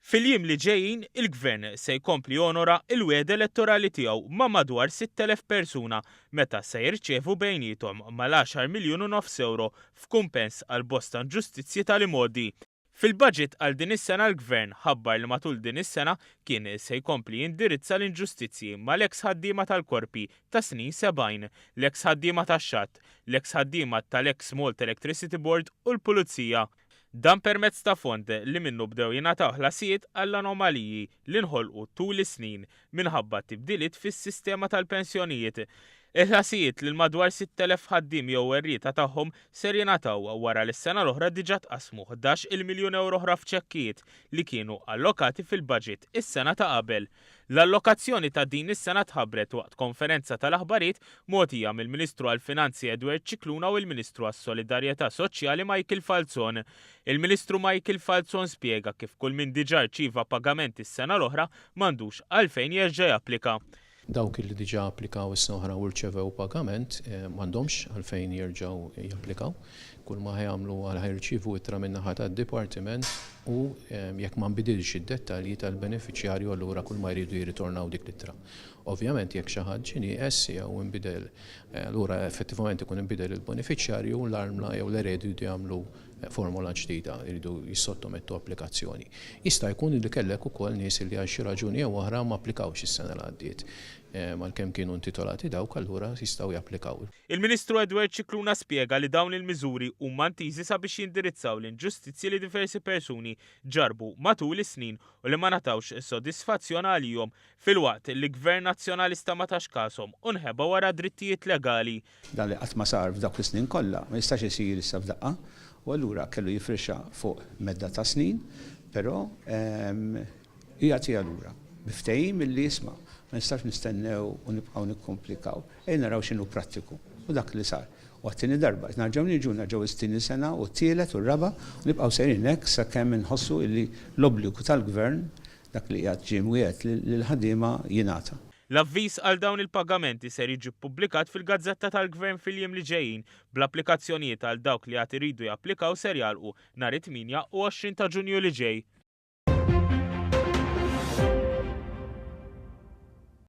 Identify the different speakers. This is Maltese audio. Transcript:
Speaker 1: Fil-jiem li ġejjin, il-Gvern se jkompli jonora il-wiegħed elettorali tiegħu ma' madwar 6,000 persuna meta se jirċievu bejniethom mal-10 miljun u nofs euro f'kumpens għal bosta ġustizzji tal-imodi. Fil-budget għal din is-sena l-Gvern ħabbar li matul din is-sena kien se jkompli jindirizza l-inġustizzji mal-eks ħaddiema tal-korpi ta' snin 70, l-eks ħaddiema tax-xatt, l-eks ħaddiema tal-eks Malt Electricity Board u l-Pulizija. Dan permezz ta' fond li minnu bdew jingħataw ħlasijiet għall-anomaliji li nħolqu tul is-snin minħabba tibdiliet fis-sistema tal-pensjonijiet. Il-ħlasijiet li madwar 6,000 ħaddiem jew werrieta tagħhom ser jingħataw wara li s-sena l-oħra diġà tqasmu 11 miljun euro oħra f'ċekkijiet li kienu allokati fil-budget is-sena ta' qabel. L-allokazzjoni ta' din is-sena tħabbret waqt konferenza tal-aħbarijiet mogħtija mill-Ministru għall-Finanzi Edward Cicluna u l-Ministru għas-Solidarjetà Soċjali Michael Falzon. Il-Ministru Michael Falzon spjega kif kull min diġà rċieva pagamenti s-sena l-oħra m'għandux għalfejn jerġa' japplika.
Speaker 2: Dawk li diġà applikaw is-sena oħra u rċevew pagament m'għandhomx għalfejn jerġgħu japplikaw. Kull ma ħajamlu għal ħajrċivu ittra min-naħa tad-dipartiment u jekk ma nbidilx id-dettalji tal-beneficjarju allura kull ma jridu jirritornaw dik l-ittra. Ovvjament jekk xi ħadd ġini essi jew inbidel allura effettivament ikun inbidel il-beneficjarju l-armla jew l-eredi jagħmlu formula ġdida jridu jissottomettu applikazzjoni. Jista' jkun li kellek ukoll nies li għal xi raġuni jew oħra ma applikawx is-sena li għaddiet. Malkemm kienu intitolati dawk allura jistgħu japplikaw.
Speaker 1: Il-Ministru Edward Cicluna spjega li dawn il-miżuri huma ntiżi sabiex jindirizzaw l-inġustizzji li diversi persuni ġarbu matul is-snin u li ma natawx sodisfazzjon għalihom filwaqt li Gvern Nazzjonalista ma tax kasom u nħebba wara drittijiet legali.
Speaker 3: Dan li qatt ma sar f'dawk is-snin kollha ma jistax isir issa f'daqqa u allura kellu jifrixa fuq medda ta' snin, però jagħti allura biftehim milli jisma' ma nistax nistennew u nibqgħu nikkomplikaw. Naraw x'inhu prattiku u dak li sar. U għattini darba, narġgħu niġu narġgħu is-tieni sena u t-tielet u r-raba' u nibqgħu sejrin hekk sakemm inħossu li l-obbligu tal-Gvern dak li qiegħed ġie mwiegħed lill-ħaddiema jingħata.
Speaker 1: L-avviż għal dawn il-pagamenti ser jiġi ppubblikat fil-Gazzetta tal-Gvern fil-jiem li ġejjin bl-applikazzjonijiet għal dawk li għad iridu japplikaw ser jalqu nhar 28 ta' Ġunju li ġej.